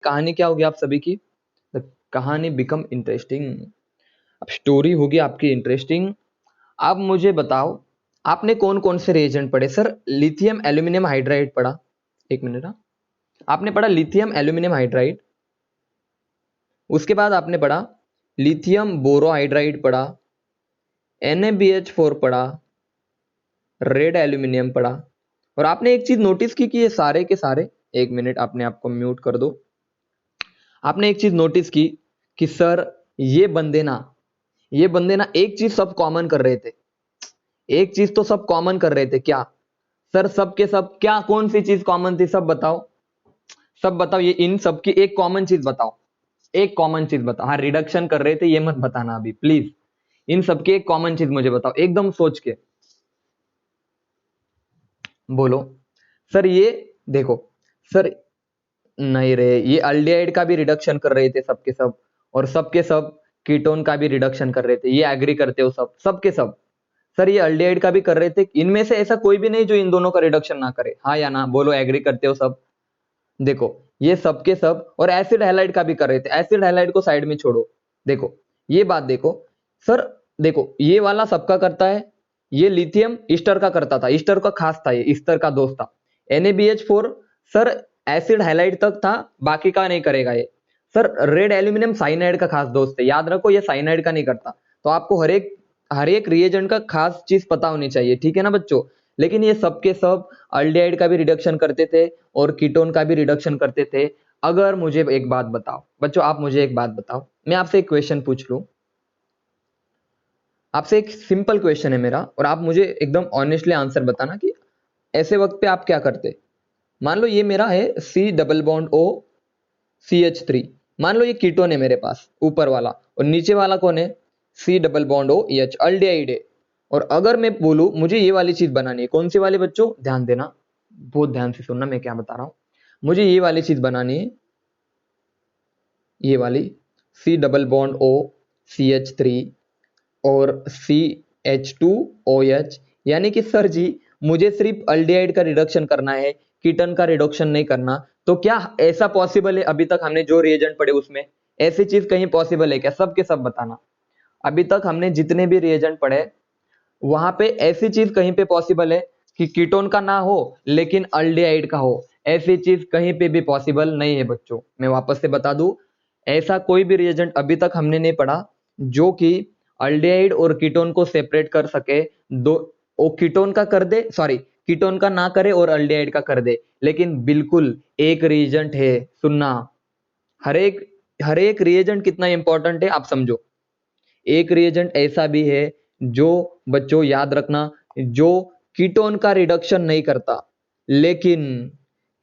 कहानी क्या होगी आप सभी की? द कहानी बिकम इंटरेस्टिंग। अब स्टोरी होगी आपकी इंटरेस्टिंग। आप मुझे बताओ, आपने कौन कौन से रिएजेंट पढ़े? सर लिथियम एल्यूमिनियम हाइड्राइड पढ़ा। एक मिनट। हाँ, आपने पढ़ा लिथियम एल्यूमिनियम हाइड्राइड। उसके बाद आपने पढ़ा लिथियम बोरोहाइड्राइड पढ़ा, NaBH4 पढ़ा, रेड एल्यूमिनियम पढ़ा। और आपने एक चीज नोटिस की कि ये सारे के सारे, एक मिनट आपने आपको म्यूट कर दो। आपने एक चीज नोटिस की कि सर ये बंदे ना एक चीज सब कॉमन कर रहे थे। एक चीज तो सब कॉमन कर रहे थे। क्या सर? सब के सब क्या, कौन सी चीज कॉमन थी? सब बताओ, सब बताओ। ये इन सब की एक कॉमन चीज बताओ, एक कॉमन चीज बताओ। हाँ, रिडक्शन कर रहे थे, ये मत बताना अभी प्लीज। इन सब की एक कॉमन चीज मुझे बताओ, एकदम सोच के बोलो। सर ये देखो, सर नहीं रे, ये अल्डिहाइड का भी रिडक्शन कर रहे थे सब के सब, और सब के सब कीटोन का भी रिडक्शन कर रहे थे। ये एग्री करते हो सब? सब के सब सर ये अल्डिहाइड का भी कर रहे थे। इनमें से ऐसा कोई भी नहीं जो इन दोनों का रिडक्शन ना करे। हाँ या ना बोलो, एग्री करते हो सब? देखो ये सब के सब, और एसिड हैलाइड का भी कर रहे थे। एसिड हैलाइड को साइड में छोड़ो, देखो ये बात देखो। सर देखो, ये वाला सबका करता है। ये लिथियम ईस्टर का करता था, ईस्टर का खास था, ये ईस्टर का दोस्त था। NaBH4 सर एसिड हैलाइड तक था, बाकी का नहीं करेगा ये। सर रेड एल्यूमिनियम साइनाइड का खास दोस्त है, याद रखो, ये साइनाइड का नहीं करता। तो आपको हर एक रिएजेंट का खास चीज पता होनी चाहिए, ठीक है ना बच्चों? लेकिन ये सब के सब अल्डिहाइड का भी रिडक्शन करते थे और कीटोन का भी रिडक्शन करते थे। अगर मुझे एक बात बताओ बच्चों, आप मुझे एक बात बताओ, मैं आपसे एक क्वेश्चन पूछ लूं। आपसे एक सिंपल क्वेश्चन है मेरा, और आप मुझे एकदम ऑनेस्टली आंसर बताना कि ऐसे वक्त पे आप क्या करते। मान लो ये मेरा है C+O CH3। मान लो ये कीटोन है मेरे पास, ऊपर वाला, और नीचे वाला कौन है? C+OH, अल्डिहाइड है। और अगर मैं बोलूं मुझे ये वाली चीज बनानी है, कौन सी वाली बच्चों? ध्यान देना, बहुत ध्यान से सुनना मैं क्या बता रहा हूं। मुझे ये वाली चीज बनानी है, ये वाली C+O CH3 और CH2OH। यानी कि सर जी मुझे सिर्फ अल्डिहाइड का रिडक्शन करना है, कीटन का रिडक्शन नहीं करना। तो क्या ऐसा पॉसिबल है? अभी तक हमने जो रिएजेंट पढ़े उसमें ऐसी चीज कहीं पॉसिबल है क्या? सब के सब बताना। अभी तक हमने जितने भी रिएजेंट पढ़े वहां पे ऐसी चीज कहीं पे पॉसिबल है कि कीटोन का ना हो लेकिन अल्डिहाइड का हो? ऐसी चीज कहीं पे भी पॉसिबल नहीं है बच्चों। मैं वापस से बता दूं, ऐसा कोई भी रिएजेंट अभी तक हमने नहीं पढ़ा जो कि अल्डिहाइड और कीटोन को सेपरेट कर सके। दो ओ कीटोन का कर दे, सॉरी कीटोन का ना करे और अल्डिहाइड का कर दे। लेकिन बिल्कुल एक रिएजेंट है, सुनना, हर एक रिएजेंट कितना इंपॉर्टेंट है आप समझो। एक रिएजेंट ऐसा भी है जो बच्चों याद रखना, जो कीटोन का रिडक्शन नहीं करता, लेकिन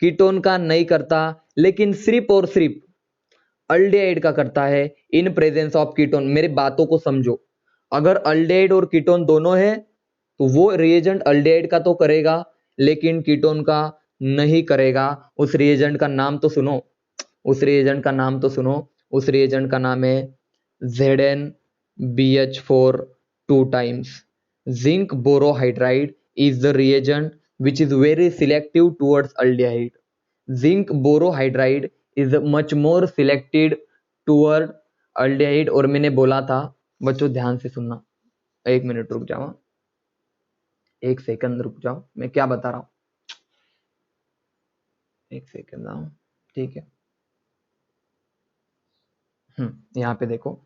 कीटोन का नहीं करता लेकिन सिर्फ और सिर्फ अल्डिहाइड का करता है इन प्रेजेंस ऑफ कीटोन। मेरी बातों को समझो, अगर अल्डिहाइड और कीटोन दोनों है तो वो रिएजेंट अल्डिहाइड का तो करेगा लेकिन कीटोन का नहीं करेगा। उस रिएजेंट का नाम तो सुनो, उस रिएजेंट का नाम तो सुनो। उस रिएजेंट का नाम है ZnBH4 2 times. Zinc borohydride is the reagent which is very selective towards aldehyde. Zinc borohydride is much more selected toward aldehyde। और मैंने बोला था बच्चों, ध्यान से सुनना, एक मिनट रुक जाओ, एक सेकंड रुक जाओ, मैं क्या बता रहा हूं, एक सेकंड आओ, ठीक है। यहाँ पे देखो,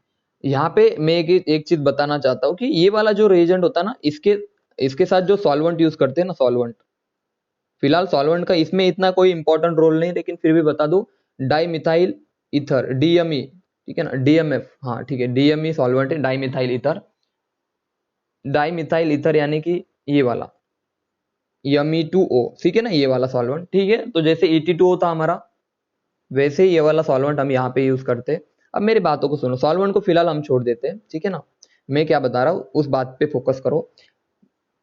यहाँ पे मैं एक चीज बताना चाहता हूँ कि ये वाला जो रिएजेंट होता है ना, इसके इसके साथ जो सॉल्वेंट यूज करते हैं ना, सॉल्वेंट, फिलहाल सॉल्वेंट का इसमें इतना कोई इंपॉर्टेंट रोल नहीं, लेकिन फिर भी बता दूं, डाई मिथाइल ईथर, DME, ठीक है ना, DMF, हाँ ठीक है, DME सॉल्वेंट है, di methyl ether. Di methyl ether यानी कि ये वाला Me2O, ठीक है ना, ये वाला सॉल्वेंट, ठीक है। तो जैसे Et2O था हमारा, वैसे ही ये वाला सॉल्वेंट हम यहाँ पे यूज करते हैं। अब मेरी बातों को सुनो, सॉल्वेंट को फिलहाल हम छोड़ देते हैं, ठीक है ना। मैं क्या बता रहा हूँ उस बात पे फोकस करो।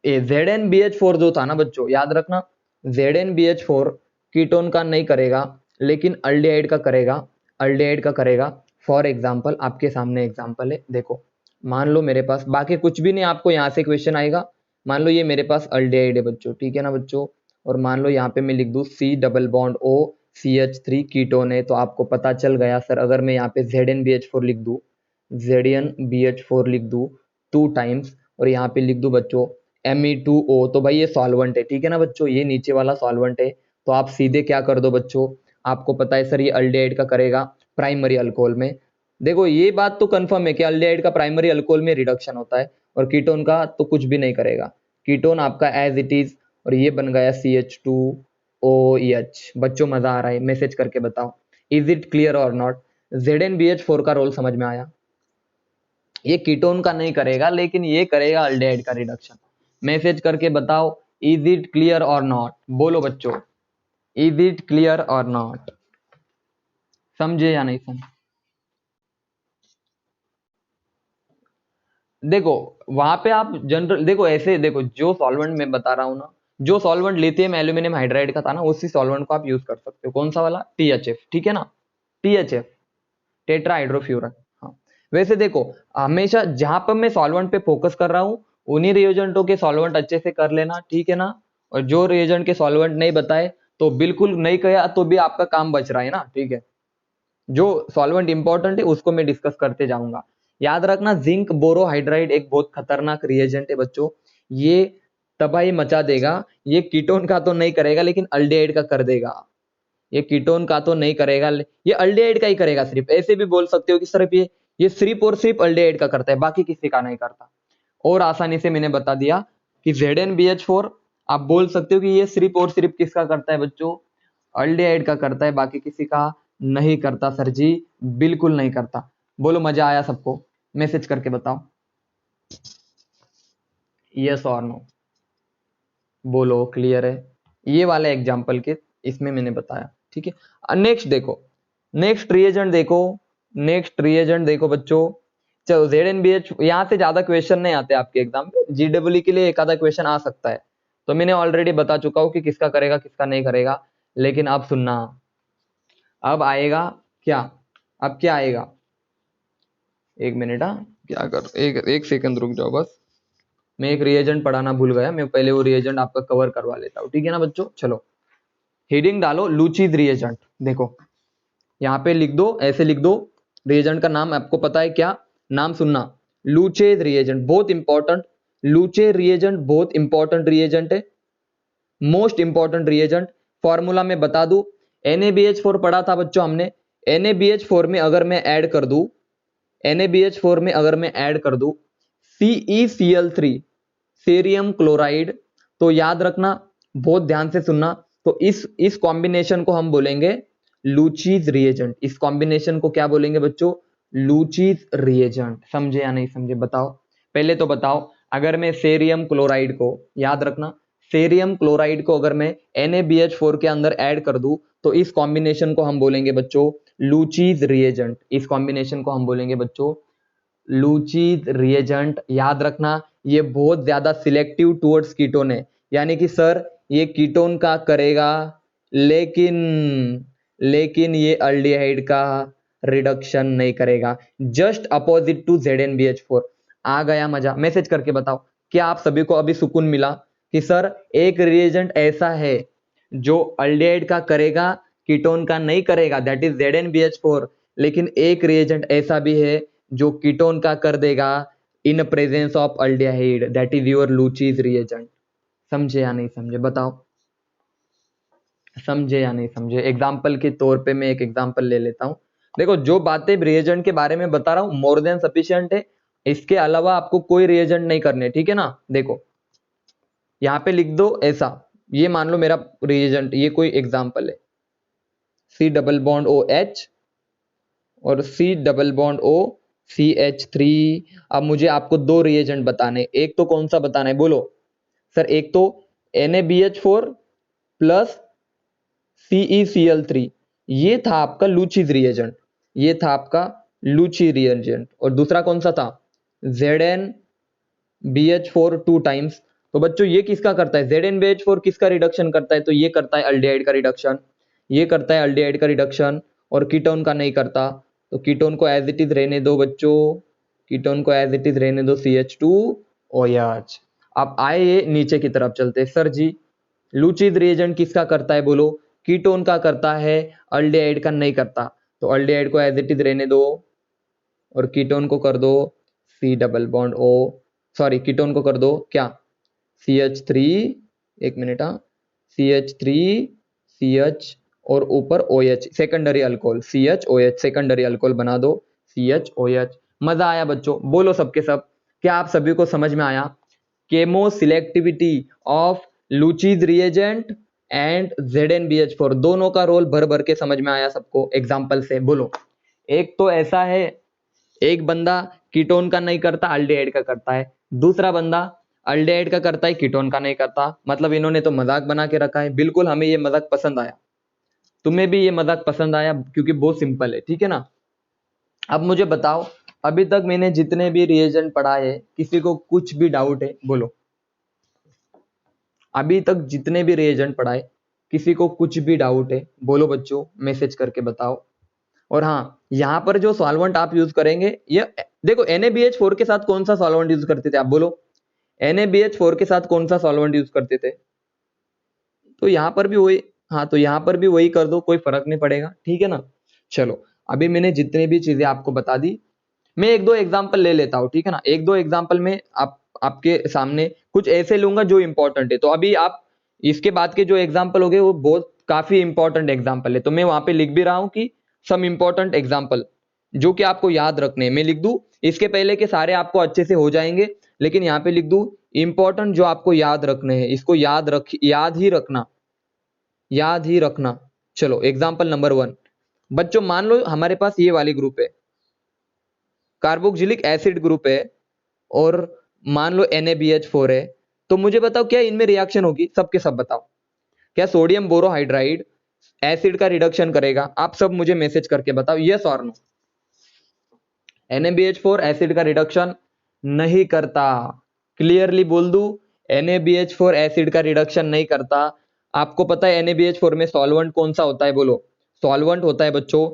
ZnBH4 जो था ना बच्चों, याद रखना, ZnBH4 कीटोन का नहीं करेगा लेकिन अल्डिहाइड का करेगा, अल्डिहाइड का करेगा। फॉर एग्जाम्पल, आपके सामने एग्जाम्पल है, देखो मान लो मेरे पास, बाकी कुछ भी नहीं, आपको यहाँ से क्वेश्चन आएगा। मान लो ये मेरे पास अल्डिहाइड है बच्चों, ठीक है ना बच्चों, और मान लो यहाँ पे मैं लिख दूं C double bond O CH3 ketone है, तो आपको पता चल गया सर। अगर मैं यहाँ पे ZnBH4 लिख दूँ, ZnBH4 लिख दूँ 2 टाइम्स, और यहाँ पे लिख दूँ बच्चों Me2O, तो भाई ये सॉल्वेंट है, ठीक है ना बच्चों, ये नीचे वाला सॉल्वेंट है। तो आप सीधे क्या कर दो बच्चों, आपको पता है सर ये अल्डिहाइड का करेगा प्राइमरी अल्कोहल में। देखो ये बात तो कंफर्म है कि अल्डिहाइड का प्राइमरी अल्कोहल में रिडक्शन होता है, और कीटोन का तो कुछ भी नहीं करेगा। कीटोन आपका एज इट इज, और ये बन गया CH2OH। बच्चों मजा आ रहा है, मैसेज करके बताओ इज इट क्लियर और नॉट। ZnBH4 का रोल समझ में आया। ये कीटोन का नहीं करेगा, लेकिन ये करेगा अल्डिहाइड का रिडक्शन। मैसेज करके बताओ इज इट क्लियर और नॉट, बोलो बच्चों इज इट क्लियर और नॉट, समझे या नहीं समझे। देखो वहां पे आप जनरल देखो, ऐसे देखो जो सॉल्वेंट मैं बता रहा हूं ना, जो सॉल्वेंट लिथियम एल्यूमिनियम हाइड्राइड का था ना, उसी सॉल्वेंट को आप यूज कर सकते हो। कौन सा वाला, THF, ठीक है ना, THF, टेट्रा हाइड्रोफ्यूरन। हाँ, वैसे देखो हमेशा जहां पर मैं सॉल्वेंट पे फोकस कर रहा हूं, उन्हीं रिएजेंटों के सॉल्वेंट अच्छे से कर लेना, ठीक है ना। और जो रिएजेंट के सॉल्वेंट नहीं बताए तो बिल्कुल नहीं किया तो भी आपका काम बच रहा है ना, ठीक है। जो सॉल्वेंट इंपॉर्टेंट है उसको मैं डिस्कस करते जाऊंगा। याद रखना जिंक बोरोहाइड्राइड एक बहुत खतरनाक रिएजेंट है बच्चों, ये तबाही मचा देगा। ये कीटोन का तो नहीं करेगा, लेकिन अल्डिहाइड का कर देगा। ये कीटोन का तो नहीं करेगा, ये अल्डिहाइड का ही करेगा सिर्फ। ऐसे भी बोल सकते हो कि सिर्फ ये सिर्फ और सिर्फ अल्डिहाइड का करता है, बाकी किसी का नहीं करता। और आसानी से मैंने बता दिया कि ZnBH4 आप बोल सकते हो कि ये सिर्फ और सिर्फ किसका करता है बच्चों, अल्डिहाइड का करता है, बाकी किसी का नहीं करता सर जी, बिल्कुल नहीं करता। बोलो मजा आया सबको, मैसेज करके बताओ यस और नो, बोलो क्लियर है। ये वाले एग्जाम्पल के इसमें मैंने बताया, ठीक है। नेक्स्ट देखो, नेक्स्ट रिएजेंट देखो, नेक्स्ट रिएजेंट देखो बच्चों। चलो ZnBH, यहाँ से ज्यादा क्वेश्चन नहीं आते आपके एग्जाम में, GW के लिए एक आधा क्वेश्चन आ सकता है, तो मैंने ऑलरेडी बता चुका हूँ कि किसका करेगा किसका नहीं करेगा। लेकिन अब सुनना, अब आएगा क्या, अब क्या आएगा, एक मिनट, हाँ क्या कर, एक सेकंड रुक जाओ बस, मैं एक रिएजेंट पढ़ाना भूल गया, मैं पहले वो रिएजेंट आपका कवर करवा लेता हूँ, ठीक है ना बच्चों। चलो हेडिंग डालो लूचीज रिएजेंट, देखो यहाँ पे लिख दो, ऐसे लिख दो, रिएजेंट का नाम आपको पता है क्या, नाम सुनना, लूचेज रिएजेंट, बहुत इंपॉर्टेंट। लूचे रिएजेंट बहुत इंपॉर्टेंट रिएजेंट है, मोस्ट इंपॉर्टेंट रिएजेंट। फॉर्मूला में बता दूं, NaBH4 पढ़ा था बच्चों हमने, NaBH4 में अगर मैं ऐड कर दूं, NaBH4 में अगर मैं ऐड कर दूं CeCl3, सेरियम क्लोराइड, तो याद रखना, बहुत ध्यान से सुनना, तो इस कॉम्बिनेशन को हम बोलेंगे लूचीज रिएजेंट। इस कॉम्बिनेशन को क्या बोलेंगे बच्चों, लूचीज रिएजेंट। समझे या नहीं समझे बताओ, पहले तो बताओ। अगर मैं सेरियम क्लोराइड को, याद रखना, सेरियम क्लोराइड को अगर मैं NaBH4 के अंदर ऐड कर दूं, तो इस कॉम्बिनेशन को हम बोलेंगे बच्चों लूचीज रिएजेंट। इस कॉम्बिनेशन को हम बोलेंगे बच्चों लूचीज रिएजेंट। याद रखना ये बहुत ज्यादा सिलेक्टिव टुवर्ड्स कीटोन है, यानी कि सर ये कीटोन का करेगा, लेकिन ये अल्डिहाइड का रिडक्शन नहीं करेगा, जस्ट अपोजिट टू ZnBH4। आ गया मजा, मैसेज करके बताओ क्या आप सभी को अभी सुकून मिला कि सर एक रिएजेंट ऐसा है जो अल्डिहाइड का करेगा, कीटोन का नहीं करेगा, दैट इज ZnBH4। लेकिन एक रिएजेंट ऐसा भी है जो कीटोन का कर देगा in presence of aldehyde, that is your Luche's reagent. समझे या नहीं समझे बताओ, समझे या नहीं समझे। एग्जाम्पल के तौर पे मैं एक एग्जाम्पल ले लेता हूं। देखो जो बातें रिएजेंट के बारे में बता रहा हूं मोर देन सफिशिएंट है, इसके अलावा आपको कोई रिएजेंट नहीं करने, ठीक है ना। देखो यहाँ पे लिख दो ऐसा, ये मान लो मेरा रिएजेंट, ये कोई एग्जाम्पल है, C++OH और C++OCH3। अब मुझे आपको दो रिएजेंट बताने, एक तो कौन सा बताना है बोलो सर, एक तो NaBH4 प्लस CeCl3, ये था आपका लूचीज रिएजेंट, ये था आपका लूची रिएजेंट। और दूसरा कौन सा था, ZnBH4 2 टाइम्स। तो बच्चों ये किसका करता है, ZnBH4 किसका रिडक्शन करता है, तो ये करता है अल्डिहाइड का रिडक्शन, ये करता है अल्डिहाइड का रिडक्शन, और कीटोन का नहीं करता। तो कीटोन को एज इट इज रहने दो बच्चों, कीटोन को एज इट इज रहने दो, CH2OH। अब आए ये नीचे की तरफ चलते, सर जी लूचीज रिएजेंट किसका करता है बोलो, कीटोन का करता है, अल्डिहाइड का नहीं करता। तो अल्डिहाइड को एज इट इज रहने दो और कीटोन को कर दो C double bond O, sorry ketone को कर दो क्या, CH3, एक मिनट, हाँ, CH3 CH और ऊपर OH secondary alcohol, CHOH secondary alcohol बना दो, CHOH। मजा आया बच्चों? बोलो सबके सब, क्या आप सभी को समझ में आया? Chemoselectivity of Luche's reagent and ZnBH4 दोनों का रोल भर भर के समझ में आया सबको एग्जाम्पल से? बोलो। एक तो ऐसा है, एक बंदा कीटोन का नहीं करता, अल्डिहाइड का करता है, दूसरा बंदा अल्डिहाइड का करता है, कीटोन का नहीं करता। मतलब इन्होंने तो मजाक बना के रखा है। बिल्कुल हमें ये मजाक पसंद आया, तुम्हें भी ये मजाक पसंद आया क्योंकि बहुत सिंपल है, ठीक है ना। अब मुझे बताओ, अभी तक मैंने जितने भी रिएजेंट पढ़ाए किसी को कुछ भी डाउट है? बोलो। अभी तक जितने भी रिएजेंट पढ़ाए किसी को कुछ भी डाउट है? बोलो बच्चों, मैसेज करके बताओ। और हाँ, यहाँ पर जो सॉल्वेंट आप यूज करेंगे, ये देखो NaBH4 के साथ कौन सा सॉल्वेंट यूज करते थे आप? बोलो, NaBH4 के साथ कौन सा सॉल्वेंट यूज करते थे? तो यहाँ पर भी वही, हाँ तो यहाँ पर भी वही कर दो, कोई फर्क नहीं पड़ेगा, ठीक है ना। चलो, अभी मैंने जितनी भी चीजें आपको बता दी, मैं एक दो एग्जाम्पल ले लेता हूँ, ठीक है ना। एक दो एग्जाम्पल में आपके सामने कुछ ऐसे लूंगा जो इंपॉर्टेंट है। तो अभी आप इसके बाद के जो एग्जाम्पल हो गए वो बहुत काफी इंपॉर्टेंट एग्जाम्पल है, तो मैं वहां पे लिख भी रहा हूँ कि सम इंपॉर्टेंट एग्जाम्पल जो कि आपको याद रखने हैं। मैं लिख दूं, इसके पहले के सारे आपको अच्छे से हो जाएंगे, लेकिन यहाँ पे लिख दूं इंपॉर्टेंट जो आपको याद रखने हैं, इसको याद ही रखना, याद ही रखना। चलो एग्जाम्पल नंबर 1, बच्चों मान लो हमारे पास ये वाली ग्रुप है, कार्बोक्सिलिक एसिड ग्रुप है, और मान लो NaBH4 है। तो मुझे बताओ क्या इनमें रिएक्शन होगी? सबके सब बताओ, क्या सोडियम बोरोहाइड्राइड एसिड का रिडक्शन करेगा? आप सब मुझे मैसेज करके बताओ, यस और नो। NaBH4 एसिड का रिडक्शन नहीं करता, क्लियरली बोल दूं, NaBH4 एसिड का रिडक्शन नहीं करता। आपको पता है NaBH4 में सॉल्वेंट कौन सा होता है? बोलो। सॉल्वेंट होता है बच्चों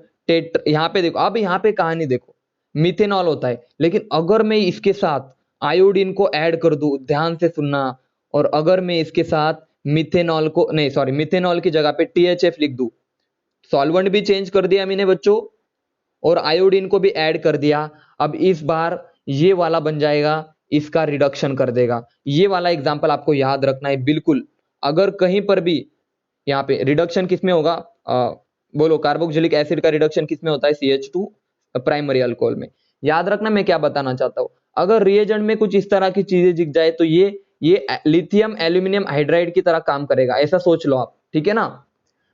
यहाँ पे देखो, अब यहाँ पे कहानी देखो, मिथेनॉल होता है। लेकिन अगर मैं इसके साथ आयोडीन को ऐड कर दूं, ध्यान से सुनना, और अगर मैं इसके साथ मिथेनॉल को नहीं, सॉरी, मिथेनॉल की जगह पे THF लिख दूं, सॉल्वेंट भी चेंज कर दिया मैंने बच्चों और आयोडीन को भी ऐड कर दिया। अब इस बार ये वाला बन जाएगा, इसका रिडक्शन कर देगा। ये वाला एग्जांपल आपको याद रखना है बिल्कुल। अगर कहीं पर भी यहाँ पे रिडक्शन किसमें होगा, बोलो, कार्बोक्सिलिक एसिड का रिडक्शन किसमें होता है? CH2 प्राइमरी अल्कोहल में। याद रखना मैं क्या बताना चाहता हूं। अगर रिएजेंट में कुछ इस तरह की चीजें दिख जाए तो ये लिथियम एल्यूमिनियम हाइड्राइड की तरह काम करेगा, ऐसा सोच लो आप, ठीक है ना।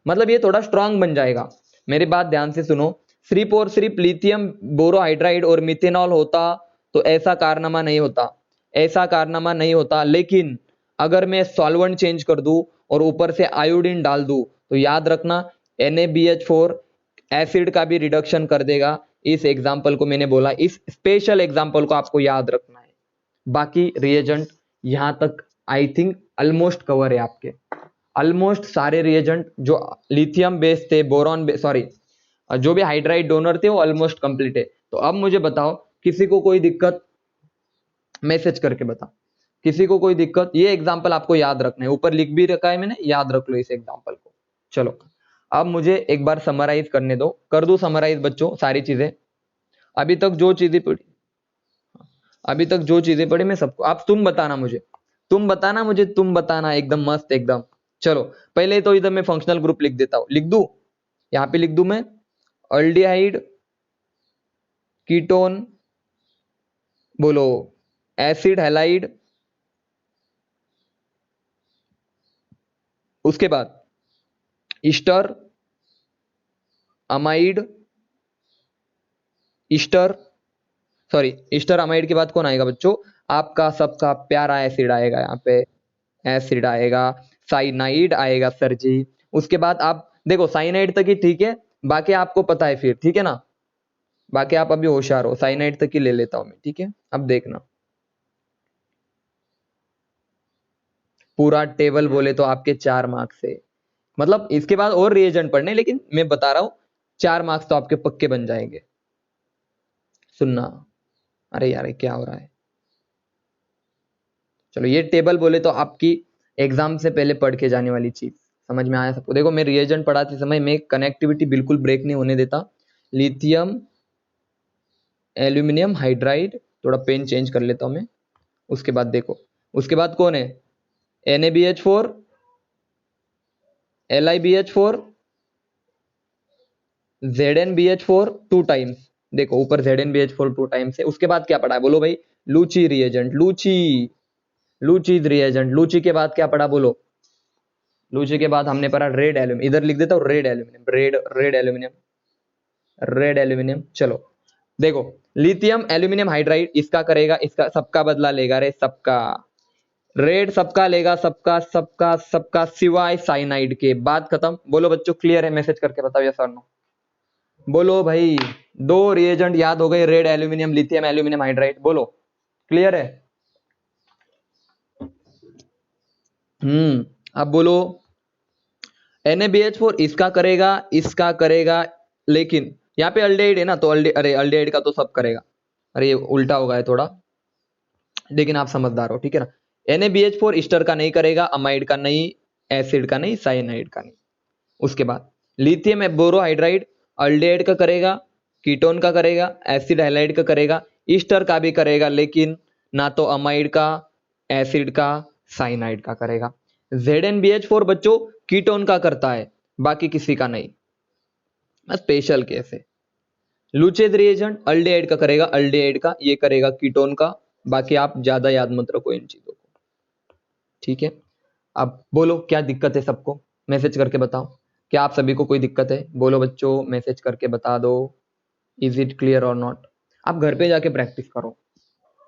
मतलब ये थोड़ा स्ट्रांग बन जाएगा। मेरी बात ध्यान से सुनो, सिर्फ और सिर्फ लिथियम बोरोहाइड्राइड और मिथेनॉल होता तो ऐसा कारनामा नहीं होता, ऐसा कारनामा नहीं होता। लेकिन अगर मैं सॉल्वेंट चेंज कर दूं और ऊपर से आयोडीन डाल दूं तो याद रखना NaBH4 एसिड का भी रिडक्शन कर देगा। इस एग्जाम्पल को मैंने बोला, इस स्पेशल एग्जाम्पल को आपको याद रखना है। बाकी रिएजेंट यहां तक आई थिंक ऑलमोस्ट कवर है आपके, ऑलमोस्ट सारे रिएजेंट जो लिथियम बेस थे, बोरॉन बेस, सॉरी, जो भी हाइड्राइड डोनर थे वो ऑलमोस्ट कंप्लीट है। तो अब मुझे बताओ, किसी को कोई दिक्कत? मैसेज करके बताओ, किसी को कोई दिक्कत? ये एग्जांपल आपको याद रखना है, ऊपर लिख भी रखा है मैंने, याद रख लो इस एग्जांपल को। चलो, अब मुझे एक बार समराइज करने दो, कर दूं समराइज बच्चों सारी चीजें? अभी तक जो चीजें पढ़ी, अभी तक जो चीजें पढ़ी मैं सबको, आप तुम बताना मुझे, तुम बताना मुझे, तुम बताना एकदम मस्त एकदम। चलो, पहले तो इधर मैं फंक्शनल ग्रुप लिख देता हूं, लिख दूं, यहाँ पे लिख दूं मैं अल्डिहाइड, कीटोन, बोलो, एसिड हैलाइड, उसके बाद Easter, amide, Easter, sorry, Easter amide के बाद कौन आएगा बच्चों? आपका सबका प्यारा एसिड आएगा, यहाँ पे एसिड आएगा, साइनाइड आएगा सर जी। उसके बाद आप देखो साइनाइड तक ही ठीक है, बाकी आपको पता है फिर, ठीक है ना। बाकी आप अभी होशियार हो, साइनाइड तक ही ले लेता हूं मैं, ठीक है। अब देखना, पूरा टेबल बोले तो आपके 4 मार्क्स है। मतलब इसके बाद और रिएजेंट पढ़ने, लेकिन मैं बता रहा हूं 4 मार्क्स तो आपके पक्के बन जाएंगे। सुनना, अरे यार ये क्या हो रहा है? चलो, ये टेबल बोले तो आपकी एग्जाम से पहले पढ़ के जाने वाली चीज, समझ में आया सबको? देखो मैं रिएजेंट पढ़ाते समय मैं कनेक्टिविटी बिल्कुल ब्रेक नहीं होने देता। लिथियम एल्यूमिनियम हाइड्राइड, थोड़ा पेन चेंज कर लेता हूं मैं। उसके बाद देखो, उसके बाद कौन है? NaBH4, LiBH4, ZnBH4 two times. देखो ऊपर ZnBH4 टू टाइम्स है। उसके बाद क्या पढ़ा है बोलो भाई? लूची रिएजेंट, लूची रिएजेंट। लूची के बाद क्या पढ़ा बोलो? लूची के बाद हमने पढ़ा रेड एल्यूमिनियम। इधर लिख देता हूं red aluminium, red aluminium, red aluminium. चलो देखो, लिथियम एल्यूमिनियम हाइड्राइड इसका करेगा, इसका सबका बदला लेगा रे, सबका। रेड सबका लेगा, सबका सबका सबका सिवाय साइनाइड के। बात खत्म। बोलो बच्चों क्लियर है? मैसेज करके बताओ यस और नो। बोलो भाई, दो रिएजेंट याद हो गए, red aluminium, lithium aluminium hydride. बोलो क्लियर है? अब बोलो, NaBH4 इसका करेगा, इसका करेगा, लेकिन यहाँ पे अल्डेहाइड है ना, तो अरे अल्डेहाइड का तो सब करेगा। अरे ये उल्टा हो गया है थोड़ा, लेकिन आप समझदार हो, ठीक है ना। NaBH4 ईस्टर का नहीं करेगा, अमाइड का नहीं, एसिड का नहीं, साइनाइड का नहीं। उसके बाद लिथियम बोरोहाइड्राइड अल्डेहाइड का करेगा, कीटोन का करेगा, एसिड हाइलाइड का करेगा, ईस्टर का भी करेगा, लेकिन ना तो अमाइड का, एसिड का, साइनाइड का करेगा। ZnBH4 बच्चों कीटोन का करता है, बाकी किसी का नहीं, स्पेशल केस है। लूचेज रिएजेंट अल्डेहाइड का करेगा, अल्डेहाइड का, ये करेगा कीटोन का। बाकी आप ज्यादा याद मत रखो इन चीजों को, ठीक है। अब बोलो क्या दिक्कत है सबको? मैसेज करके बताओ, क्या आप सभी को कोई दिक्कत है? बोलो बच्चों, मैसेज करके बता दो, इज इट क्लियर और नॉट। आप घर पे जाके प्रैक्टिस करो।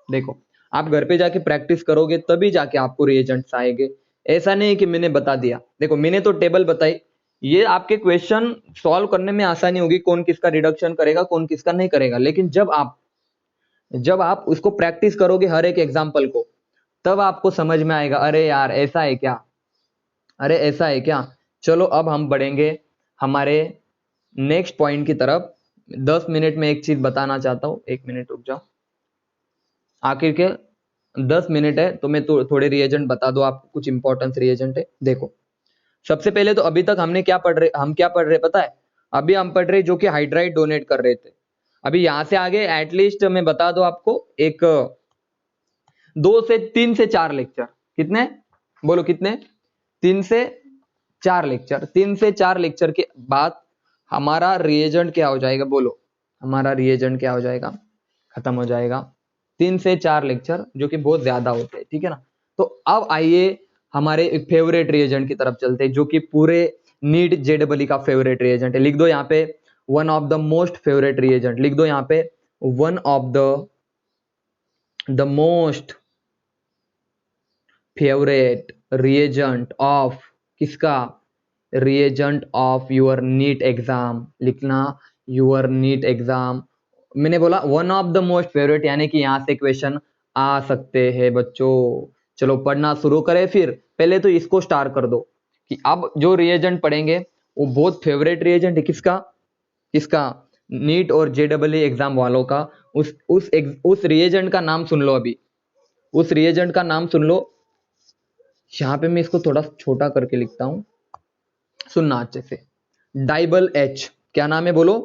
देखो आप घर पे जाके प्रैक्टिस करोगे तभी जाके आपको रिएजेंट्स आएंगे। ऐसा नहीं है कि मैंने बता दिया। देखो मैंने तो टेबल बताई, ये आपके क्वेश्चन सॉल्व करने में आसानी होगी, कौन किसका रिडक्शन करेगा, कौन किसका नहीं करेगा। लेकिन जब आप उसको प्रैक्टिस करोगे हर एक एग्जाम्पल को, तब आपको समझ में आएगा, अरे यार ऐसा है क्या, अरे ऐसा है क्या। चलो अब हम बढ़ेंगे हमारे नेक्स्ट पॉइंट की तरफ। 10 मिनट में एक चीज बताना चाहता हूं, 1 मिनट रुक जाओ। आखिर के 10 मिनट है तो मैं थोड़े रिएजेंट बता दो आपको, कुछ इंपॉर्टेंस रिएजेंट है। देखो सबसे पहले तो अभी तक हमने क्या पढ़ रहे पता है? अभी हम पढ़ रहे जो कि हाइड्राइड डोनेट कर रहे थे। अभी यहां से आगे एटलीस्ट मैं बता दो आपको, एक 2 से 4 लेक्चर। कितने बोलो? कितने? 3 से 4 लेक्चर। 3 से 4 लेक्चर के बाद हमारा रिएजेंट क्या हो जाएगा? बोलो हमारा रिएजेंट क्या हो जाएगा? खत्म हो जाएगा। 3 से 4 लेक्चर जो कि बहुत ज्यादा होते हैं, ठीक है ना। तो अब आइए हमारे फेवरेट रिएजेंट की तरफ चलते हैं, जो कि पूरे नीट JEE का फेवरेट रिएजेंट है। लिख दो यहाँ पे one of the most favourite reagent. लिख दो यहाँ पे one of the most favourite reagent of, किसका? Reagent of your NEET exam. लिखना योर नीट एग्जाम। मैंने बोला one of the most favourite, यानी कि यहां से क्वेश्चन आ सकते हैं बच्चों। चलो पढ़ना शुरू करें। फिर पहले तो इसको स्टार कर दो कि अब जो रिएजेंट पढ़ेंगे वो बहुत फेवरेट रिएजेंट है। किसका? किसका? नीट और JEE एग्जाम वालों का। उस रिएजेंट का नाम सुन लो। अभी उस रिएजेंट का नाम सुन लो। यहां पे मैं इसको थोड़ा छोटा करके लिखता हूं, सुनना अच्छे से। डाइबल H। क्या नाम है बोलो?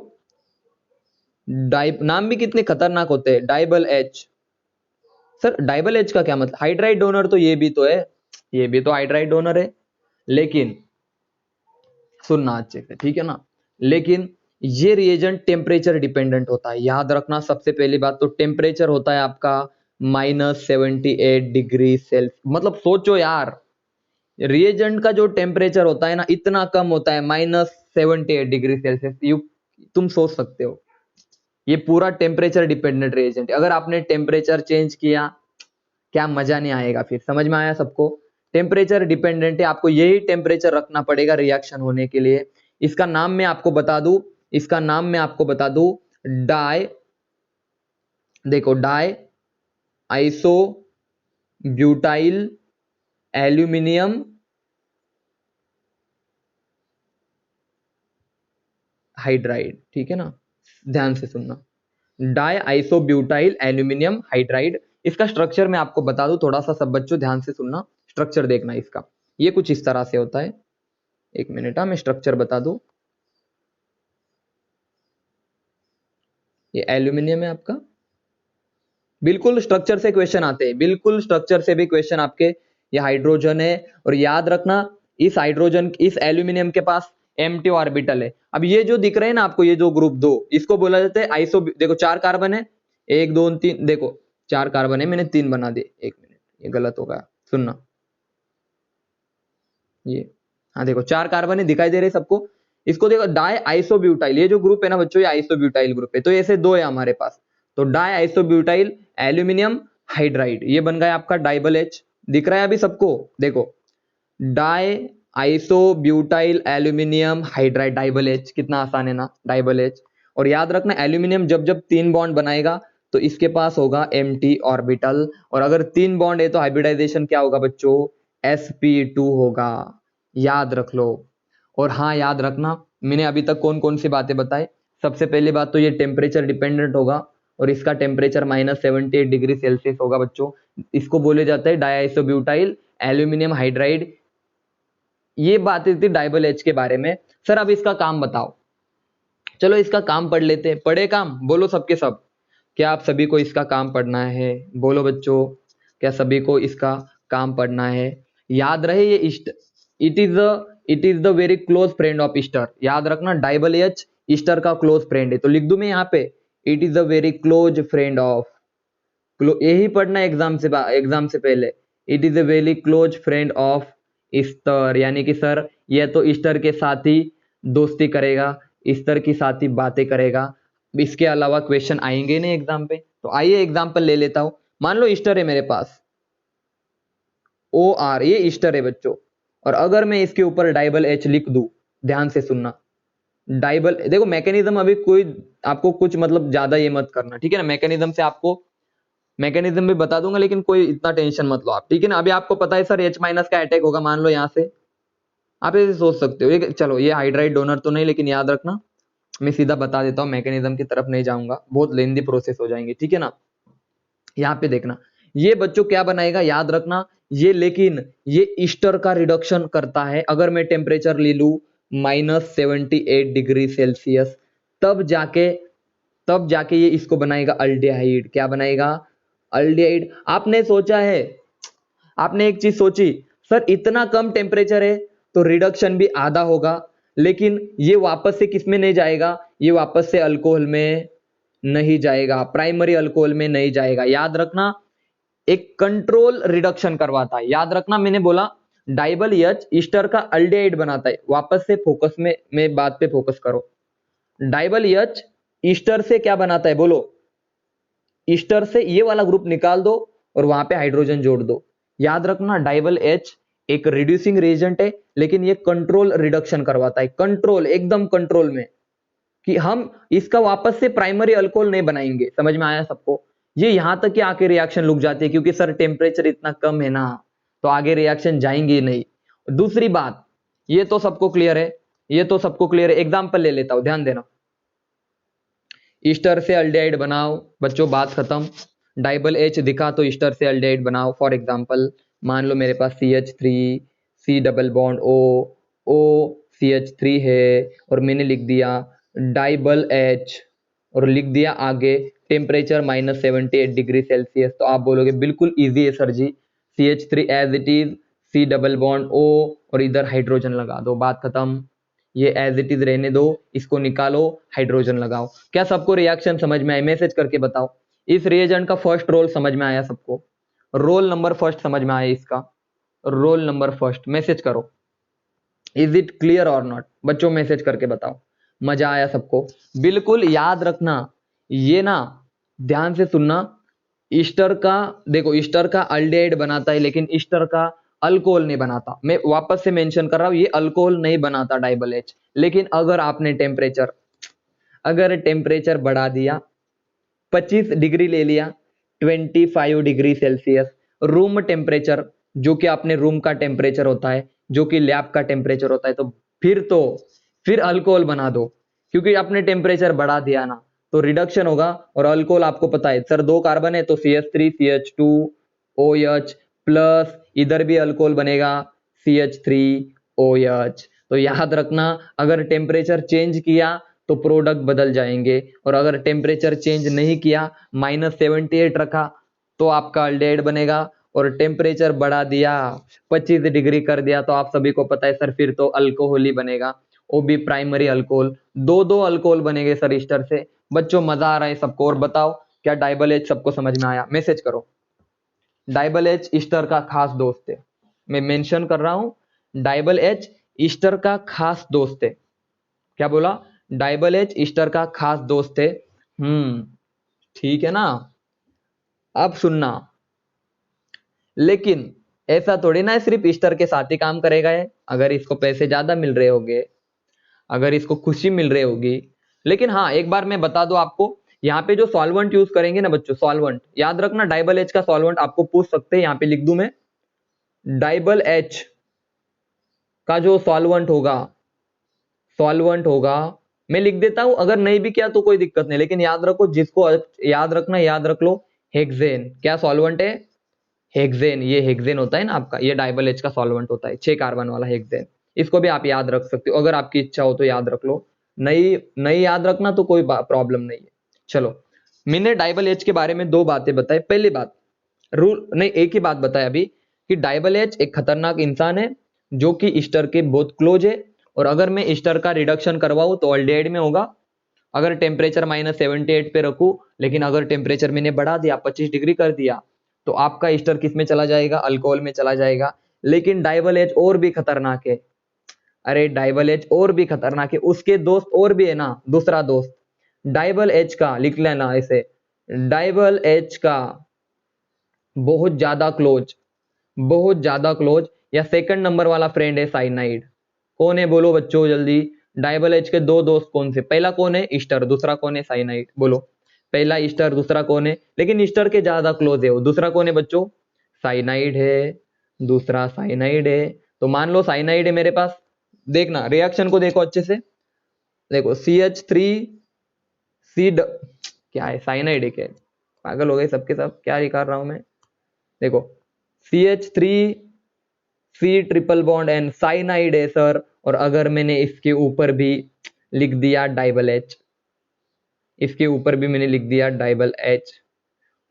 नाम भी कितने खतरनाक होते हैं, डाइबल H। सर डाइबल H का क्या मतलब? हाइड्राइड डोनर तो ये भी तो है, ये भी तो हाइड्राइड डोनर है। लेकिन सुनना अच्छे से, ठीक है ना। लेकिन ये रिएजेंट टेम्परेचर डिपेंडेंट होता है। याद रखना सबसे पहली बात तो टेम्परेचर होता है आपका -78 डिग्री सेल्सियस। मतलब सोचो यार, रिएजेंट का जो टेम्परेचर होता है ना, इतना कम होता है, -78 डिग्री सेल्सियस। तुम सोच सकते हो, ये पूरा टेम्परेचर डिपेंडेंट रिएजेंट है। अगर आपने टेम्परेचर चेंज किया, क्या मजा नहीं आएगा। फिर समझ में आया सबको? टेम्परेचर डिपेंडेंट है, आपको यही टेम्परेचर रखना पड़ेगा रिएक्शन होने के लिए। इसका नाम मैं आपको बता दूं, इसका नाम मैं आपको बता दूं, डाई, देखो di iso butyl aluminium hydride, ठीक है ना। ध्यान से सुनना, डाई आइसोब्यूटाइल एल्यूमिनियम हाइड्राइड। इसका स्ट्रक्चर मैं आपको बता दूं थोड़ा सा, सब बच्चों ध्यान से सुनना, स्ट्रक्चर देखना इसका। ये कुछ इस तरह से होता है, एक मिनट, मैं स्ट्रक्चर बता दूं। ये एल्यूमिनियम है आपका, बिल्कुल स्ट्रक्चर से क्वेश्चन आते हैं, बिल्कुल स्ट्रक्चर से भी क्वेश्चन आपके। ये हाइड्रोजन है, और याद रखना इस हाइड्रोजन, इस एल्यूमिनियम के पास एम्प्टी ऑर्बिटल है। अब ये जो दिख रहे हैं ना आपको, ये जो ग्रुप 2, इसको बोला जाता है आइसो। देखो 4 कार्बन है, 1 2 3, देखो 4 कार्बन है, मैंने 3 बना दिए। एक मिनट, ये गलत हो गया, सुनना। ये हाँ देखो 4 कार्बन है, दिखाई दे रहे सबको। इसको देखो डाई आइसोब्यूटाइल, ये जो ग्रुप है ना बच्चों, ये आइसोब्यूटाइल ग्रुप है। तो ऐसे 2 है हमारे पास, तो डाई आइसोब्यूटाइल एल्यूमिनियम हाइड्राइड, ये बन गया आपका डाइबल एच। दिख रहा है अभी सबको? देखो di isobutyl aluminium hydride, DIBAL H, कितना आसान है ना, डाइबल एच। और याद रखना एल्यूमिनियम जब जब 3 बॉन्ड बनाएगा तो इसके पास होगा एम्प्टी ऑर्बिटल, और अगर 3 बॉन्ड है तो हाइब्रिडाइजेशन क्या होगा बच्चों? sp2 होगा, याद रख लो। और हाँ याद रखना, मैंने अभी तक कौन कौन सी बातें बताई। सबसे पहली बात तो ये टेम्परेचर डिपेंडेंट होगा, और इसका टेम्परेचर -78 डिग्री सेल्सियस होगा बच्चों। इसको बोले जाते हैं डाइसोब्यूटाइल एल्यूमिनियम हाइड्राइड। ये बातें थी डाइबल एच के बारे में। सर अब इसका काम बताओ। चलो इसका काम पढ़ लेते हैं। पढ़े काम? बोलो सबके सब, क्या आप सभी को इसका काम पढ़ना है? बोलो बच्चों, क्या सभी को इसका काम पढ़ना है? याद रहे ये it is the very close friend of Easter. याद रखना डाइबल एच ईस्टर का क्लोज फ्रेंड है। तो लिख दूं मैं यहाँ पे, it is the very close friend of, यही पढ़ना एग्जाम से पहले। It is a very close friend of Easter, यानी कि सर यह तो ईस्टर के साथ ही दोस्ती करेगा, ईस्टर के साथ ही बातें करेगा, इसके अलावा क्वेश्चन आएंगे नहीं एग्जाम पे। तो आइए एग्जाम्पल ले लेता हूं। मान लो ईस्टर है मेरे पास, OR, ये ईस्टर है बच्चों। और अगर मैं इसके ऊपर डाइबल एच लिख दूं, ध्यान से सुनना, डाइबल, देखो मैकेनिज्म अभी कोई आपको कुछ मतलब ज्यादा ये मत करना, ठीक है ना। मैकेनिज्म से आपको मैकेनिज्म भी बता दूंगा, लेकिन कोई इतना टेंशन मत लो आप, ठीक है ना। अभी आपको पता है सर H- का अटैक होगा, मान लो यहां से, आप ऐसे सोच सकते हो। ये चलो ये हाइड्राइड डोनर तो नहीं, लेकिन याद रखना मैं सीधा बता देता हूँ, मैकेनिज्म की तरफ नहीं जाऊंगा, बहुत लेंदी प्रोसेस हो जाएंगी, ठीक है ना। यहाँ पे देखना, ये बच्चों क्या बनाएगा, याद रखना ये, लेकिन ये ईस्टर का रिडक्शन करता है। अगर मैं टेम्परेचर ले लू -78 डिग्री सेल्सियस, तब जाके ये इसको बनाएगा अल्डिहाइड। क्या बनाएगा? अल्डिहाइड। आपने सोचा है, आपने एक चीज सोची, सर इतना कम टेम्परेचर है तो रिडक्शन भी आधा होगा, लेकिन ये वापस से किस में नहीं जाएगा? ये वापस से अल्कोहल में नहीं जाएगा, प्राइमरी अल्कोहल में नहीं जाएगा। याद रखना एक कंट्रोल रिडक्शन करवाता है। याद रखना मैंने बोला डाइबल एच ईस्टर का अल्डिहाइड बनाता है। वापस से फोकस में बात पे फोकस करो। डाइबल एच ईस्टर से क्या बनाता है बोलो? ईस्टर से ये वाला ग्रुप निकाल दो और वहां पे हाइड्रोजन जोड़ दो। याद रखना डाइबल एच एक रिड्यूसिंग रेजेंट है, लेकिन ये कंट्रोल रिडक्शन करवाता है, कंट्रोल, एकदम कंट्रोल में, कि हम इसका वापस से प्राइमरी अल्कोहल नहीं बनाएंगे। समझ में आया सबको? ये यहां तक कि आके रिएक्शन रुक जाती है, क्योंकि सर टेम्परेचर इतना कम है ना, तो आगे रिएक्शन जाएंगे नहीं। दूसरी बात, ये तो सबको क्लियर है, ये तो सबको क्लियर है। एग्जाम्पल ले लेता हूं, ध्यान देना। ईस्टर से अल्डिहाइड बनाओ बच्चों, बात खत्म। डाइबल एच दिखा तो ईस्टर से अल्डिहाइड बनाओ। फॉर एग्जांपल मान लो मेरे पास CH3, C double bond O, O CH3 है, और मैंने लिख दिया डाइबल एच, और लिख दिया आगे टेम्परेचर -78 डिग्री सेल्सियस। तो आप बोलोगे बिल्कुल इजी है sir ji, CH3 as it is, C double bond O, और इधर हाइड्रोजन लगा दो, बात खत्म। ये एज इट इज रहने दो, इसको निकालो, हाइड्रोजन लगाओ। क्या सबको रिएक्शन समझ में आए? मैसेज करके बताओ। इस रिएजेंट का फर्स्ट रोल समझ में आया सबको? रोल नंबर फर्स्ट समझ में आया इसका? रोल नंबर फर्स्ट मैसेज करो। इज इट क्लियर और नॉट? बच्चों मैसेज करके बताओ। मजा आया सबको? बिल्कुल याद रखना, ये ना ध्यान से सुनना, ईस्टर का, देखो ईस्टर का अल्डिहाइड बनाता है, लेकिन ईस्टर का अल्कोहल नहीं बनाता। मैं वापस से मेंशन कर रहा हूं, ये अल्कोहल नहीं बनाता डाइबल एच। लेकिन अगर आपने टेम्परेचर बढ़ा दिया, 25 डिग्री ले लिया, 25 डिग्री सेल्सियस रूम टेम्परेचर, जो कि अपने रूम का टेम्परेचर होता है, जो कि लैब का टेम्परेचर होता है, तो फिर अल्कोहल बना दो, क्योंकि आपने टेम्परेचर बढ़ा दिया ना, तो रिडक्शन होगा। और अल्कोहल आपको पता है सर 2 कार्बन है, तो CH3 CH2 OH प्लस इधर भी अल्कोहल बनेगा CH3 OH। तो याद रखना, अगर टेम्परेचर चेंज किया तो प्रोडक्ट बदल जाएंगे, और अगर टेम्परेचर चेंज नहीं किया, -78 रखा, तो आपका अल्डिहाइड बनेगा, और टेम्परेचर बढ़ा दिया, 25 डिग्री कर दिया, तो आप सभी को पता है सर फिर तो अल्कोहल ही बनेगा, वो भी प्राइमरी अल्कोहल। दो अल्कोहल बनेंगे सर ईस्टर से। बच्चों मजा आ रहा है सबको? और बताओ क्या डाइबल एच सबको समझ में आया? मैसेज करो। डाइबल एच ईस्टर का खास दोस्त है, मैं मेंशन कर रहा हूं, डाइबल एच ईस्टर का खास दोस्त है। क्या बोला? डाइबल एच ईस्टर का खास दोस्त है। ठीक है ना? अब सुनना, लेकिन ऐसा थोड़ी ना है सिर्फ ईस्टर के साथ ही काम करेगा है। अगर इसको पैसे ज्यादा मिल रहे होंगे, अगर इसको खुशी मिल रही होगी, लेकिन हाँ एक बार मैं बता दूं आपको, यहाँ पे जो सॉल्वेंट यूज करेंगे ना बच्चों, सॉल्वेंट याद रखना, डाइबल एच का सॉल्वेंट आपको पूछ सकते हैं, यहाँ पे लिख दूं मैं, डाइबल एच का जो सॉल्वेंट होगा मैं लिख देता हूं, अगर नहीं भी किया तो कोई दिक्कत नहीं, लेकिन याद रखो, जिसको याद रखना याद रख लो, हेक्सेन। क्या सॉल्वेंट है? हेक्सेन। ये हेक्सेन होता है ना आपका, ये डाइबल एच का सॉल्वेंट होता है, 6 कार्बन वाला हेक्सेन। इसको भी आप याद रख सकते हो, अगर आपकी इच्छा हो तो याद रख लो, नहीं नहीं याद रखना तो कोई प्रॉब्लम नहीं है। चलो, मैंने डाइबल एच के बारे में 2 बातें बताई। पहली बात, रूल नहीं, एक ही बात बताया अभी, कि डाइबल एच एक खतरनाक इंसान है जो कि ईस्टर के बहुत क्लोज है, और अगर मैं ईस्टर का रिडक्शन करवाऊं तो अल्डिहाइड में होगा, अगर टेम्परेचर -78 पे रखूं, लेकिन अगर टेम्परेचर मैंने बढ़ा दिया, 25 डिग्री कर दिया, तो आपका ईस्टर किस में चला जाएगा? अल्कोहल में चला जाएगा। लेकिन डाइबल एच और भी खतरनाक है। अरे डाइबल एच और भी खतरनाक है, उसके दोस्त और भी है ना, दूसरा दोस्त डाइबल एच का, लिख लेना इसे, डाइबल एच का बहुत ज्यादा क्लोज, बहुत ज्यादा क्लोज या सेकंड नंबर वाला फ्रेंड है साइनाइड। कौन है बोलो बच्चों जल्दी? डाइबल एच के 2 दोस्त कौन से? पहला कौन है? ईस्टर। दूसरा कौन है? साइनाइड। बोलो, पहला ईस्टर, दूसरा कौन है? लेकिन ईस्टर के ज्यादा क्लोज है वो। दूसरा कौन है बच्चों? साइनाइड है। दूसरा साइनाइड है। तो मान लो साइनाइड है मेरे पास, देखना रिएक्शन को देखो अच्छे से, देखो CH3C क्या है? साइनाइड है क्या? पागल हो गए सबके सब, क्या लिखा रहा हूं मैं? देखो CH3C triple bond N, cyanide है सर, और अगर मैंने इसके ऊपर भी लिख दिया डाइबल एच, इसके ऊपर भी मैंने लिख दिया डाइबल एच,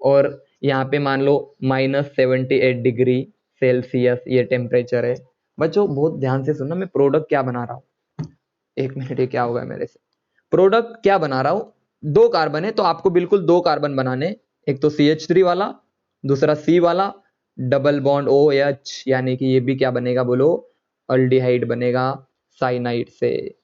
और यहाँ पे मान लो -78 डिग्री सेल्सियस ये टेम्परेचर है। बच्चों बहुत ध्यान से सुनना, मैं प्रोडक्ट क्या बना रहा हूँ, एक मिनट, ये क्या होगा मेरे से, प्रोडक्ट क्या बना रहा हूँ, 2 कार्बन है तो आपको बिल्कुल 2 कार्बन बनाने, एक तो CH3 वाला, दूसरा C वाला, डबल बॉन्ड OH, यानी कि ये भी क्या बनेगा बोलो? अल्डिहाइड बनेगा साइनाइड से।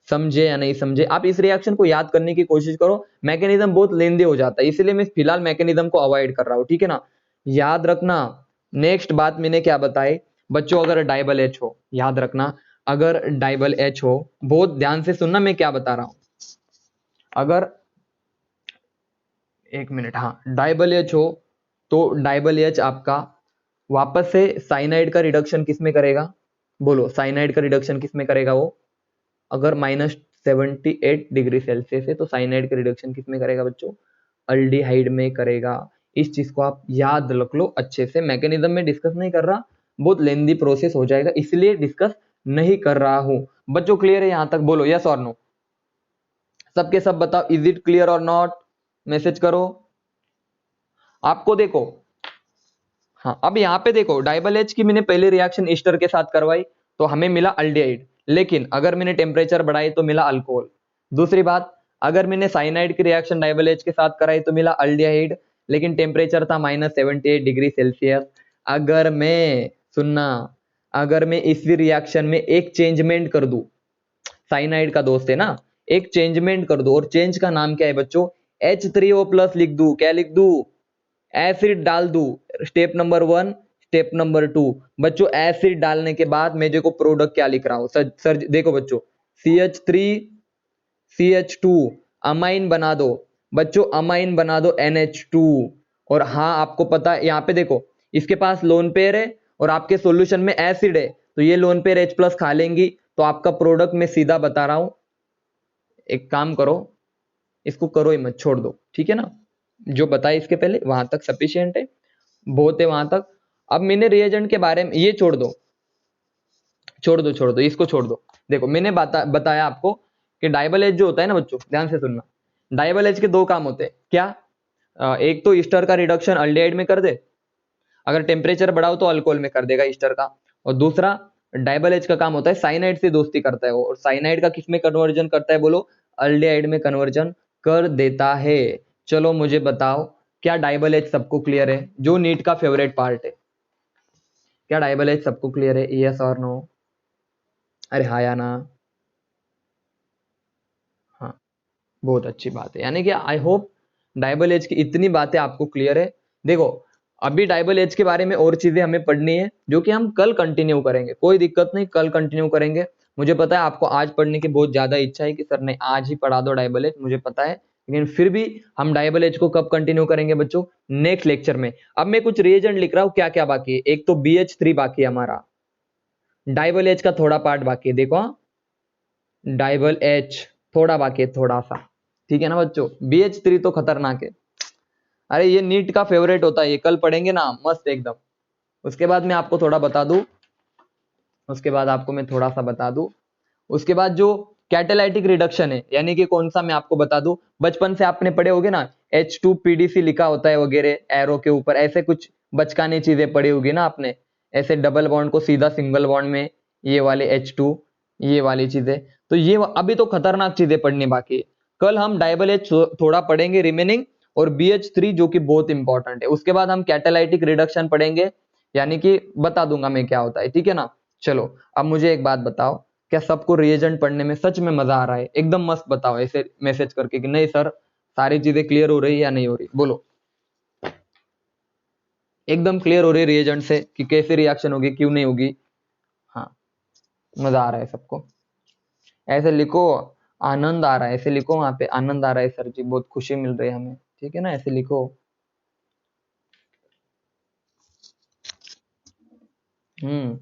समझे या नहीं समझे? आप इस रिएक्शन को याद करने की कोशिश करो, मैकेनिज्म बहुत लेंदी हो जाता है, इसलिए मैं फिलहाल मैकेनिज्म को अवॉइड कर रहा हूं, ठीक है ना? याद रखना। नेक्स्ट बात मैंने क्या बताई बच्चों, अगर डाइबल एच हो, याद रखना, अगर डाइबल एच हो, बहुत ध्यान से सुनना मैं क्या बता रहा हूं, अगर एक मिनट, हाँ डाइबल एच हो, तो डाइबल एच आपका वापस से साइनाइड का रिडक्शन किस में करेगा? बोलो, साइनाइड का रिडक्शन किस में करेगा वो? अगर -78 डिग्री सेल्सियस है तो साइनाइड का रिडक्शन किस में करेगा बच्चों? अल्डिहाइड में करेगा। इस चीज को आप याद रख लो अच्छे से, मैकेनिज्म में डिस्कस नहीं कर रहा, बहुत लेंदी प्रोसेस हो जाएगा, इसलिए डिस्कस नहीं कर रहा हूं। बच्चों क्लियर है यहां तक? बोलो यस और नो, सबके सब बताओ, इज इट क्लियर और नॉट? मैसेज करो। आपको देखो, हाँ अब यहाँ पे देखो, डाइबल एच की मैंने पहले रिएक्शन ईस्टर के साथ करवाई तो हमें मिला अल्डिहाइड, लेकिन अगर मैंने टेम्परेचर बढ़ाई तो मिला अल्कोहल। दूसरी बात, अगर मैंने साइनाइड की रिएक्शन डाइबल एच के साथ कराई तो मिला अल्डिहाइड, लेकिन टेम्परेचर था -78 डिग्री सेल्सियस। अगर मैं, सुनना, अगर मैं इस रिएक्शन में एक चेंजमेंट कर दूं, साइनाइड का दोस्त है ना, एक चेंजमेंट कर दो, और चेंज का नाम क्या है बच्चों? H3O+ लिख दू, क्या लिख दू? एसिड डाल दू। स्टेप नंबर 1, स्टेप नंबर 2, बच्चों एसिड डालने के बाद मैं देखो प्रोडक्ट क्या लिख रहा हूं, सर देखो बच्चों, CH3CH2 अमाइन बना दो, बच्चों अमाइन बना दो NH2। और हाँ आपको पता है, यहाँ पे देखो इसके पास लोन पेयर है और आपके सॉल्यूशन में एसिड है, तो ये लोन पेयर H+ खा लेंगी, तो आपका प्रोडक्ट मैं सीधा बता रहा हूं, एक काम करो, इसको करो ही मत, छोड़ दो, ठीक है ना? जो बताया इसके पहले वहां तक सफिशियंट है, बहुत है वहां तक। अब मैंने रिएजेंट के बारे में, ये छोड़ दो, छोड़ दो, छोड़ दो, इसको छोड़ दो, देखो मैंने बताया आपको कि डाइबल एज जो होता है ना बच्चों, ध्यान से सुनना, डाइबल एज के दो काम होते हैं क्या। एक तो ईस्टर का रिडक्शन अल्डिहाइड में कर दे, अगर टेम्परेचर बढ़ाओ तो अल्कोहल में कर देगा ईस्टर का। और दूसरा डाइबल एज का काम होता है साइनाइड से दोस्ती करता है वो, और साइनाइड का किस में कन्वर्जन करता है बोलो, अल्डिहाइड में कन्वर्जन कर देता है। चलो मुझे बताओ, क्या डाइबल एज सबको क्लियर है, जो नीट का फेवरेट पार्ट है। क्या डाइबल एज सबको क्लियर है, यस और नो? अरे हाँ या ना? हाँ, बहुत अच्छी बात है, यानी कि आई होप डाइबल एज की इतनी बातें आपको क्लियर है। देखो अभी डाइबल एज के बारे में और चीजें हमें पढ़नी है, जो कि हम कल कंटिन्यू करेंगे, कोई दिक्कत नहीं, कल कंटिन्यू करेंगे। मुझे पता है आपको आज पढ़ने की बहुत ज्यादा इच्छा है कि सर ने आज ही पढ़ा दो डाइबल एज, मुझे पता है, लेकिन फिर भी हम डाइबल एज को कब कंटिन्यू करेंगे बच्चों, नेक्स्ट लेक्चर में। अब मैं कुछ रिएजेंट लिख रहा हूँ, क्या क्या बाकी है। एक तो BH3 बाकी है हमारा, डाइबल एज का थोड़ा पार्ट बाकी है, देखो हाँ, डाइबल एच थोड़ा बाकी है, थोड़ा सा, ठीक है ना बच्चों। BH3 तो खतरनाक है, अरे ये नीट का फेवरेट होता है, ये कल पढ़ेंगे ना मस्त एकदम। उसके बाद मैं आपको थोड़ा बता दूं, उसके बाद आपको मैं थोड़ा सा बता दूं, उसके बाद जो कैटेलाइटिक रिडक्शन है, यानी कि कौन सा मैं आपको बता दूं, बचपन से आपने पढ़े होगे ना, H2PDC लिखा होता है वगैरह एरो के ऊपर, ऐसे कुछ बचकाने चीजें पढ़ी होगी ना आपने, ऐसे डबल बॉन्ड को सीधा सिंगल बॉन्ड में, ये वाले H2, ये वाली चीजें। तो ये अभी तो खतरनाक चीजें पढ़नी बाकी है, कल हम डाइबल एच थोड़ा पढ़ेंगे रिमेनिंग, और BH3 जो कि बहुत इंपॉर्टेंट है। उसके बाद हम कैटेलाइटिक रिडक्शन पढ़ेंगे, यानी कि बता दूंगा मैं क्या होता है, ठीक है ना। चलो अब मुझे एक बात बताओ, क्या सबको रिएजेंट पढ़ने में सच में मजा आ रहा है, एकदम मस्त बताओ ऐसे मैसेज करके कि नहीं सर सारी चीजें क्लियर हो रही है या नहीं हो रही, बोलो। एकदम क्लियर हो रही है रिएजेंट से कि कैसे रिएक्शन होगी, क्यों नहीं होगी। हाँ, मजा आ रहा है सबको, ऐसे लिखो, आनंद आ रहा है, ऐसे लिखो, वहां पे आनंद आ रहा है सर जी, बहुत खुशी मिल रही है हमें, ठीक है ना, ऐसे लिखो। हम्म।